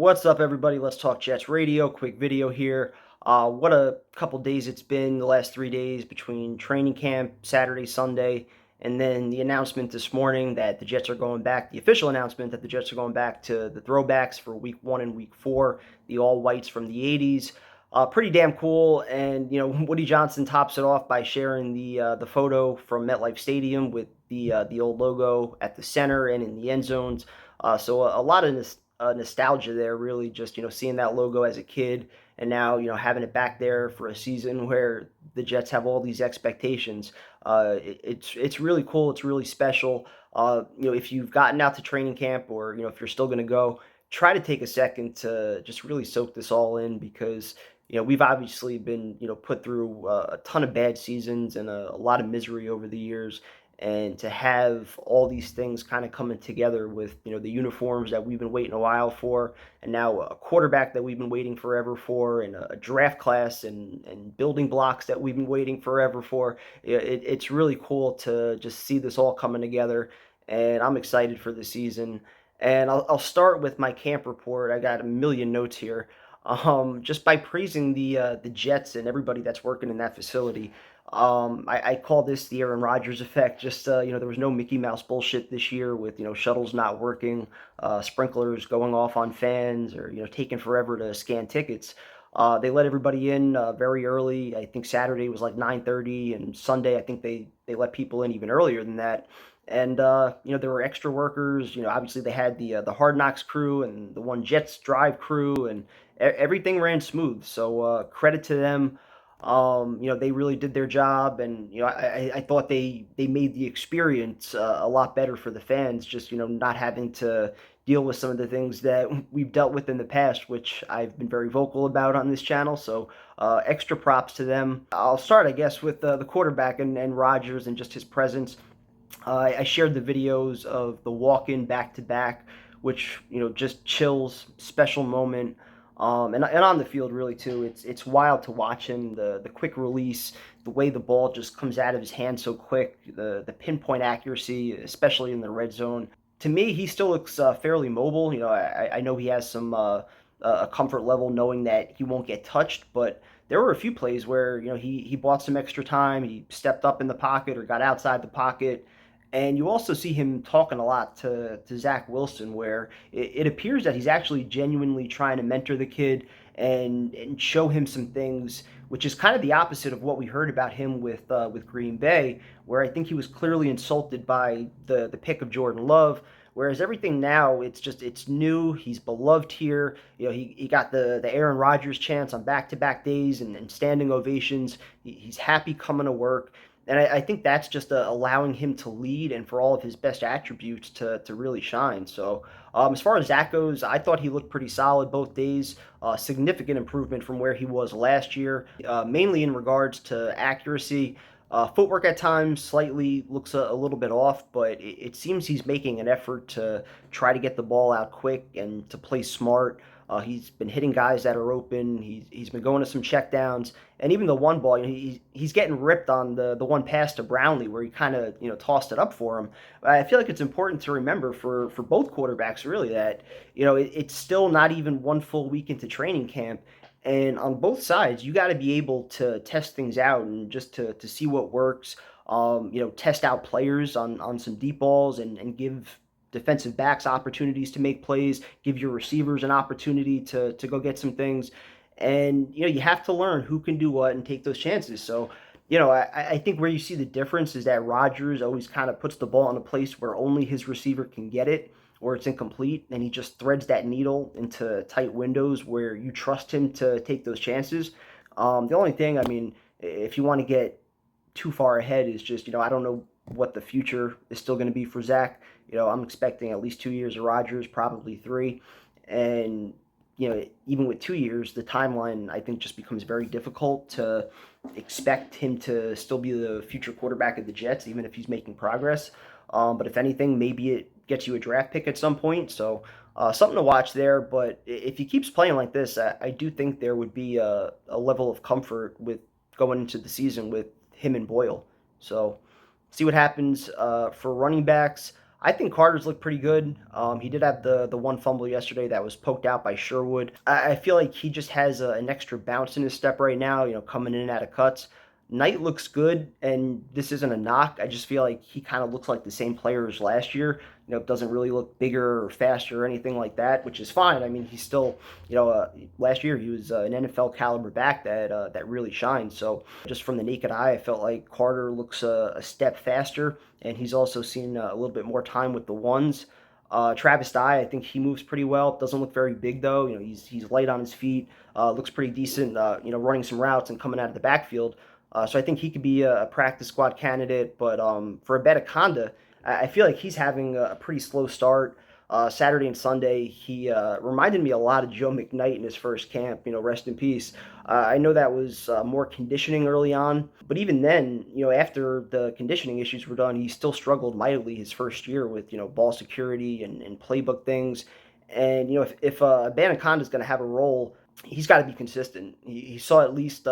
What's up, everybody? Let's talk Jets radio. Quick video here. What a couple days it's been, the last 3 days between training camp, Saturday, Sunday, and then the announcement this morning that the Jets are going back, the official announcement that the Jets are going back to the throwbacks for week 1 and week 4, the all whites from the 80s. Pretty damn cool. And, Woody Johnson tops it off by sharing the photo from MetLife Stadium with the old logo at the center and in the end zones. So a lot of nostalgia there, really, just seeing that logo as a kid, and now having it back there for a season where the Jets have all these expectations. It's really cool. It's really special. If you've gotten out to training camp, or if you're still going to go, try to take a second to just really soak this all in, because we've obviously been put through a ton of bad seasons and a lot of misery over the years, and to have all these things kind of coming together with the uniforms that we've been waiting a while for, and now a quarterback that we've been waiting forever for, and a draft class and building blocks that we've been waiting forever for. It's really cool to just see this all coming together, and I'm excited for the season. And I'll start with my camp report. I got a million notes here. Just by praising the Jets and everybody that's working in that facility. I call this the Aaron Rodgers effect. Just there was no Mickey Mouse bullshit this year with shuttles not working, sprinklers going off on fans, or taking forever to scan tickets. They let everybody in very early. I think Saturday was like 9:30, and Sunday I think they let people in even earlier than that. And there were extra workers. Obviously they had the Hard Knocks crew and the One Jets Drive crew, and everything ran smooth. So credit to them. They really did their job, and I thought they made the experience a lot better for the fans. Just not having to deal with some of the things that we've dealt with in the past, which I've been very vocal about on this channel. So extra props to them. I'll start, I guess, with the quarterback and Rodgers and just his presence. I shared the videos of the walk-in back-to-back, which just chills, special moment. And on the field, really, too. It's wild to watch him, the quick release, the way the ball just comes out of his hand so quick, the pinpoint accuracy, especially in the red zone. To me, he still looks fairly mobile. I know he has some a comfort level knowing that he won't get touched, but there were a few plays where he bought some extra time, he stepped up in the pocket or got outside the pocket. And you also see him talking a lot to Zach Wilson, where it appears that he's actually genuinely trying to mentor the kid and show him some things, which is kind of the opposite of what we heard about him with Green Bay, where I think he was clearly insulted by the pick of Jordan Love. Whereas everything now, it's new. He's beloved here. He got the Aaron Rodgers chance on back-to-back days and standing ovations. He's happy coming to work. And I think that's just allowing him to lead and for all of his best attributes to really shine. So as far as Zach goes, I thought he looked pretty solid both days. Significant improvement from where he was last year, mainly in regards to accuracy. Footwork at times slightly looks a little bit off, but it seems he's making an effort to try to get the ball out quick and to play smart. He's been hitting guys that are open. He's been going to some checkdowns, and even the one ball, he's getting ripped on the one pass to Brownlee where he kind of tossed it up for him. I feel like it's important to remember for both quarterbacks, really, that it's still not even one full week into training camp, and on both sides you got to be able to test things out and just to see what works. Test out players on some deep balls and give defensive backs opportunities to make plays, give your receivers an opportunity to go get some things. And, you have to learn who can do what and take those chances. So, I think where you see the difference is that Rodgers always kind of puts the ball in a place where only his receiver can get it, or it's incomplete, and he just threads that needle into tight windows where you trust him to take those chances. The only thing, I mean, if you want to get too far ahead, is just, I don't know what the future is still going to be for Zach. I'm expecting at least 2 years of Rodgers, probably 3. And, even with 2 years, the timeline, I think, just becomes very difficult to expect him to still be the future quarterback of the Jets, even if he's making progress. But if anything, maybe it gets you a draft pick at some point. So something to watch there. But if he keeps playing like this, I do think there would be a level of comfort with going into the season with him and Boyle. So see what happens for running backs. I think Carter's looked pretty good. He did have the one fumble yesterday that was poked out by Sherwood. I feel like he just has an extra bounce in his step right now, coming in and out of cuts. Knight looks good, and this isn't a knock. I just feel like he kind of looks like the same player as last year. Doesn't really look bigger or faster or anything like that, which is fine. I mean, he's still, last year he was an NFL caliber back that really shines. So just from the naked eye, I felt like Carter looks a step faster, and he's also seen a little bit more time with the ones. Travis Dye, I think he moves pretty well. Doesn't look very big though. He's light on his feet. Looks pretty decent. Running some routes and coming out of the backfield. So I think he could be a practice squad candidate. But for Abanikanda, I feel like he's having a pretty slow start. Saturday and Sunday, he reminded me a lot of Joe McKnight in his first camp. Rest in peace. I know that was more conditioning early on, but even then, after the conditioning issues were done, he still struggled mightily his first year with ball security and playbook things. And if Abanikanda is going to have a role, he's got to be consistent. He saw at least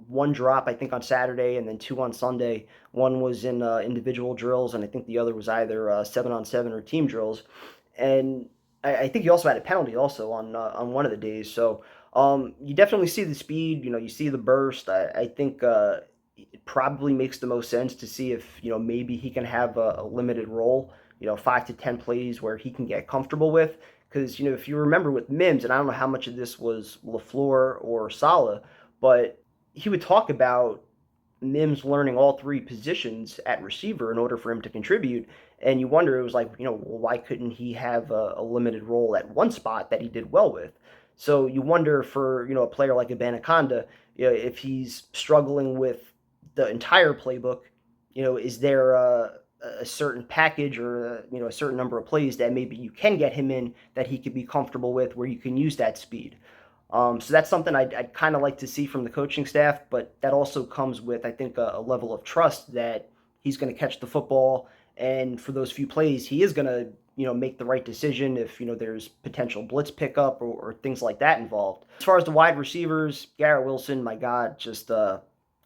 one drop, I think, on Saturday, and then two on Sunday. One was in individual drills, and I think the other was either 7-on-7 or team drills. And I think he also had a penalty also on one of the days. So you definitely see the speed. You see the burst. I think it probably makes the most sense to see if maybe he can have a limited role. 5 to 10 plays where he can get comfortable with. Because if you remember with Mims, and I don't know how much of this was LaFleur or Saleh, but he would talk about Mims learning all three positions at receiver in order for him to contribute. And you wonder, it was like, well, why couldn't he have a limited role at one spot that he did well with? So you wonder for, a player like Abanikanda, if he's struggling with the entire playbook, is there a certain package or, a certain number of plays that maybe you can get him in that he could be comfortable with where you can use that speed? So that's something I'd kind of like to see from the coaching staff, but that also comes with, I think, a level of trust that he's going to catch the football, and for those few plays, he is going to, make the right decision if, there's potential blitz pickup or things like that involved. As far as the wide receivers, Garrett Wilson, my God, just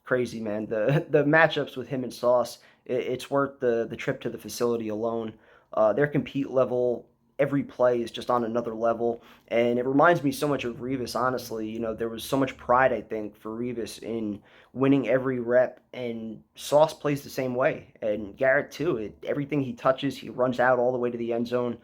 crazy, man. The matchups with him and Sauce, it's worth the trip to the facility alone. Their compete level every play is just on another level. And it reminds me so much of Revis, honestly. There was so much pride, I think, for Revis in winning every rep, and Sauce plays the same way. And Garrett, too. Everything he touches, he runs out all the way to the end zone,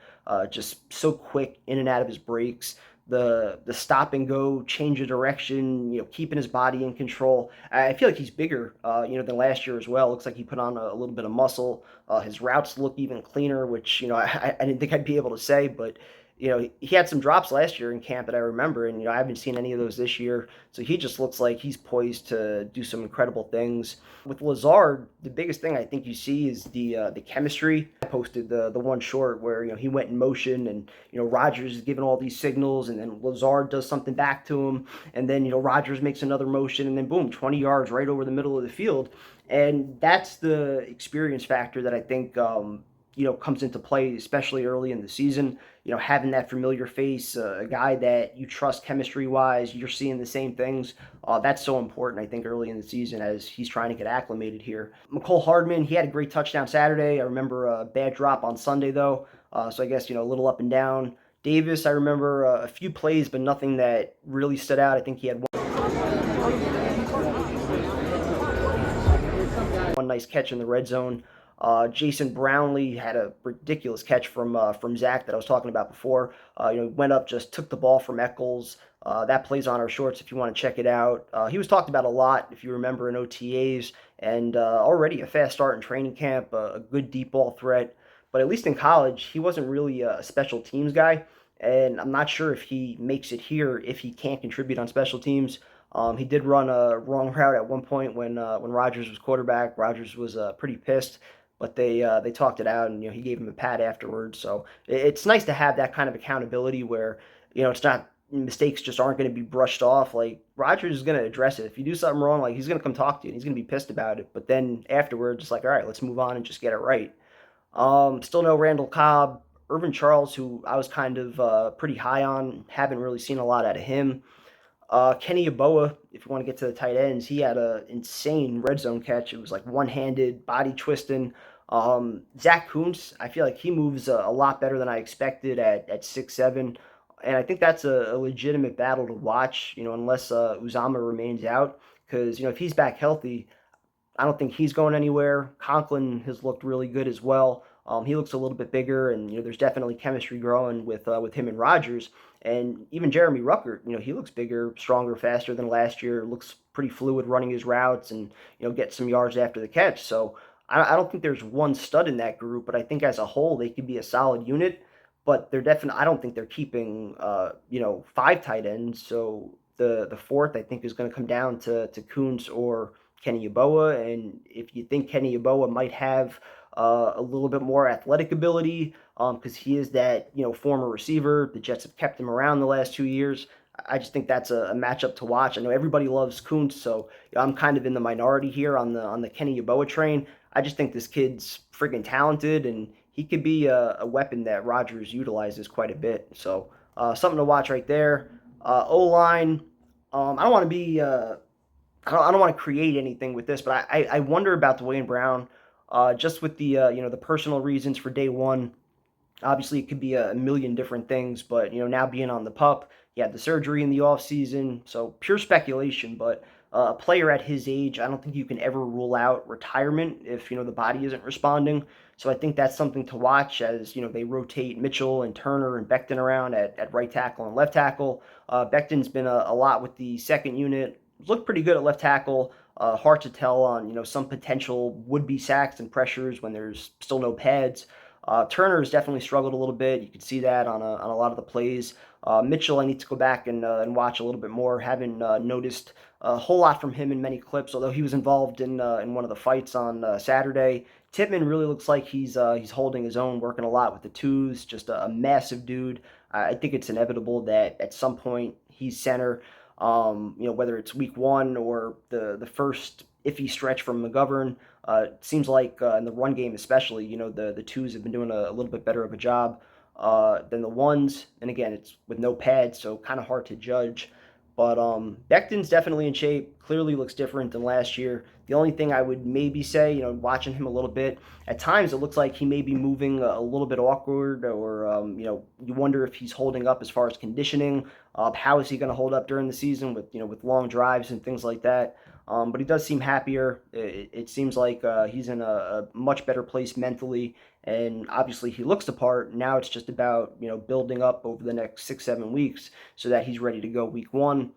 just so quick in and out of his breaks. The stop and go, change of direction, keeping his body in control. I feel like he's bigger, than last year as well. Looks like he put on a little bit of muscle. His routes look even cleaner, which I didn't think I'd be able to say, but he had some drops last year in camp that I remember, and I haven't seen any of those this year. So he just looks like he's poised to do some incredible things. With Lazard, the biggest thing I think you see is the chemistry. I posted the one short where he went in motion, and Rodgers is giving all these signals, and then Lazard does something back to him, and then Rodgers makes another motion, and then boom, 20 yards right over the middle of the field. And that's the experience factor that I think comes into play, especially early in the season. Having that familiar face, a guy that you trust chemistry-wise, you're seeing the same things. That's so important, I think, early in the season as he's trying to get acclimated here. Mecole Hardman, he had a great touchdown Saturday. I remember a bad drop on Sunday, though. So I guess, a little up and down. Davis, I remember a few plays, but nothing that really stood out. I think he had one nice catch in the red zone. Jason Brownlee had a ridiculous catch from Zach that I was talking about before. Went up, just took the ball from Eccles. That plays on our shorts if you want to check it out. He was talked about a lot, if you remember, in OTAs, and already a fast start in training camp, a good deep ball threat. But at least in college, he wasn't really a special teams guy, and I'm not sure if he makes it here if he can't contribute on special teams. He did run a wrong route at one point when Rodgers was quarterback. Rodgers was pretty pissed, but they talked it out, and he gave him a pat afterwards. So it's nice to have that kind of accountability where it's not, mistakes just aren't going to be brushed off. Like, Rodgers is going to address it. If you do something wrong, like, he's going to come talk to you, and he's going to be pissed about it. But then afterwards, it's like, all right, let's move on and just get it right. Still no Randall Cobb. Irvin Charles, who I was kind of pretty high on, haven't really seen a lot out of him. Kenny Yeboah, if you want to get to the tight ends, he had an insane red zone catch. It was like one-handed, body twisting. Zach Kuntz, I feel like he moves a lot better than I expected at 6'7", and I think that's a legitimate battle to watch. Unless Uzama remains out, because if he's back healthy, I don't think he's going anywhere. Conklin has looked really good as well. He looks a little bit bigger, and there's definitely chemistry growing with him and Rogers, and even Jeremy Ruckert. He looks bigger, stronger, faster than last year. Looks pretty fluid running his routes, and get some yards after the catch. So I don't think there's one stud in that group, but I think as a whole they could be a solid unit. But they're definitely. I don't think they're keeping five tight ends. So the fourth I think is going to come down to Coons or Kenny Yeboah, and if you think Kenny Yeboah might have a little bit more athletic ability, because he is that former receiver, the Jets have kept him around the last 2 years. I just think that's a matchup to watch. I know everybody loves Kuntz, so I'm kind of in the minority here on the Kenny Yeboah train. I just think this kid's freaking talented, and he could be a weapon that Rodgers utilizes quite a bit. So something to watch right there. O line. I don't want to be I don't want to create anything with this, but I wonder about Dwayne Brown, just with the the personal reasons for day one. Obviously, it could be a million different things, but now being on the pup, he had the surgery in the off season, so pure speculation. But a player at his age, I don't think you can ever rule out retirement if the body isn't responding. So I think that's something to watch as they rotate Mitchell and Turner and Becton around at right tackle and left tackle. Becton's been a lot with the second unit. Looked pretty good at left tackle. Hard to tell on some potential would-be sacks and pressures when there's still no pads. Turner has definitely struggled a little bit. You can see that on a lot of the plays. Mitchell, I need to go back and watch a little bit more. Haven't noticed a whole lot from him in many clips, although he was involved in one of the fights on Saturday. Tippmann really looks like he's holding his own, working a lot with the twos. Just a massive dude. I think it's inevitable that at some point he's center. Whether it's week one or the first iffy stretch from McGovern. It seems like in the run game, especially, the twos have been doing a little bit better of a job than the ones. And again, it's with no pads, so kind of hard to judge. But Becton's definitely in shape. Clearly looks different than last year. The only thing I would maybe say, watching him a little bit, at times it looks like he may be moving a little bit awkward, or you wonder if he's holding up as far as conditioning. How is he going to hold up during the season with long drives and things like that? But he does seem happier. It seems like he's in a much better place mentally, and obviously he looks the part. Now it's just about building up over the next 6-7 weeks so that he's ready to go week one.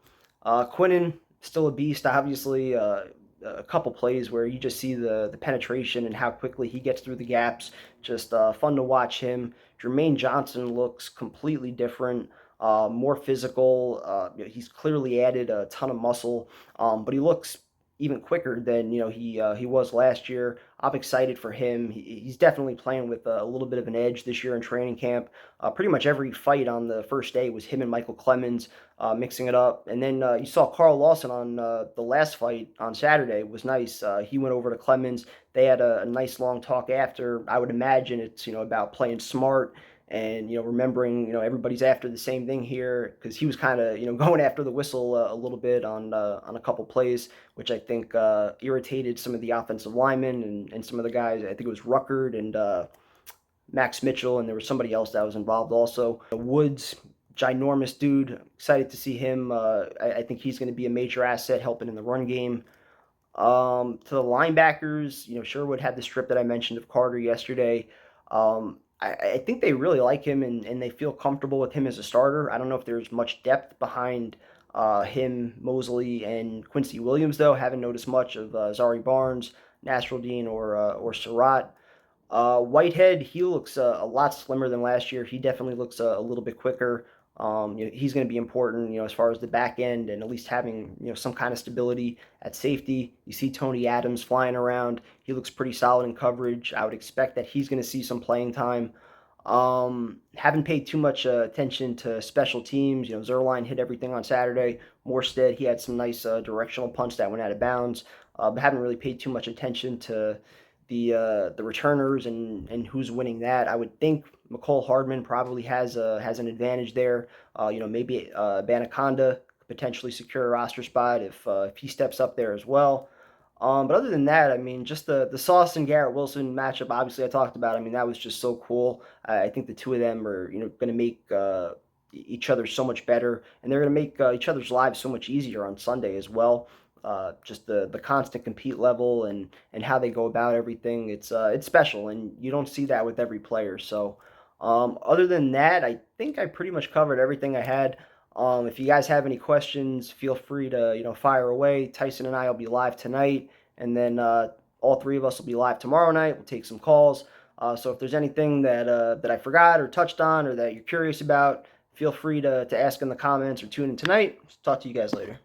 Quinnen still a beast. Obviously, a couple plays where you just see the penetration and how quickly he gets through the gaps. Just fun to watch him. Jermaine Johnson looks completely different. More physical. He's clearly added a ton of muscle, but he looks even quicker than he was last year. I'm excited for him. He's definitely playing with a little bit of an edge this year in training camp. Pretty much every fight on the first day was him and Michael Clemens mixing it up. And then you saw Carl Lawson on the last fight on Saturday. It was nice. He went over to Clemens. They had a nice long talk after. I would imagine it's about playing smart and remembering everybody's after the same thing here, because he was kind of going after the whistle a little bit on a couple plays, which I think irritated some of the offensive linemen and some of the guys. I think it was Ruckert and Max Mitchell, and there was somebody else that was involved also. Woods, ginormous dude. Excited to see him. I think he's going to be a major asset helping in the run game. To the linebackers, Sherwood had the strip that I mentioned of Carter yesterday. I think they really like him, and they feel comfortable with him as a starter. I don't know if there's much depth behind him, Mosley, and Quincy Williams, though. Haven't noticed much of Zari Barnes, Nasruddin, or Surratt. Whitehead, he looks a lot slimmer than last year. He definitely looks a little bit quicker. He's going to be important, as far as the back end and at least having some kind of stability at safety. You see Tony Adams flying around. He looks pretty solid in coverage. I would expect that he's going to see some playing time. Haven't paid too much attention to special teams. Zerline hit everything on Saturday. Morstead, he had some nice directional punts that went out of bounds. But haven't really paid too much attention to the returners and who's winning that. I would think McCole Hardman probably has an advantage there. Maybe Banaconda could potentially secure a roster spot if he steps up there as well. But other than that, I mean, just the Sauce and Garrett Wilson matchup. Obviously, I talked about. I mean, that was just so cool. I think the two of them are going to make each other so much better, and they're going to make each other's lives so much easier on Sunday as well. Just the constant compete level and how they go about everything. It's special, and you don't see that with every player. So, other than that, I think I pretty much covered everything I had. If you guys have any questions, feel free to fire away. Tyson and I will be live tonight, and then all three of us will be live tomorrow night. We'll take some calls. So if there's anything that I forgot or touched on or that you're curious about, feel free to ask in the comments or tune in tonight. Talk to you guys later.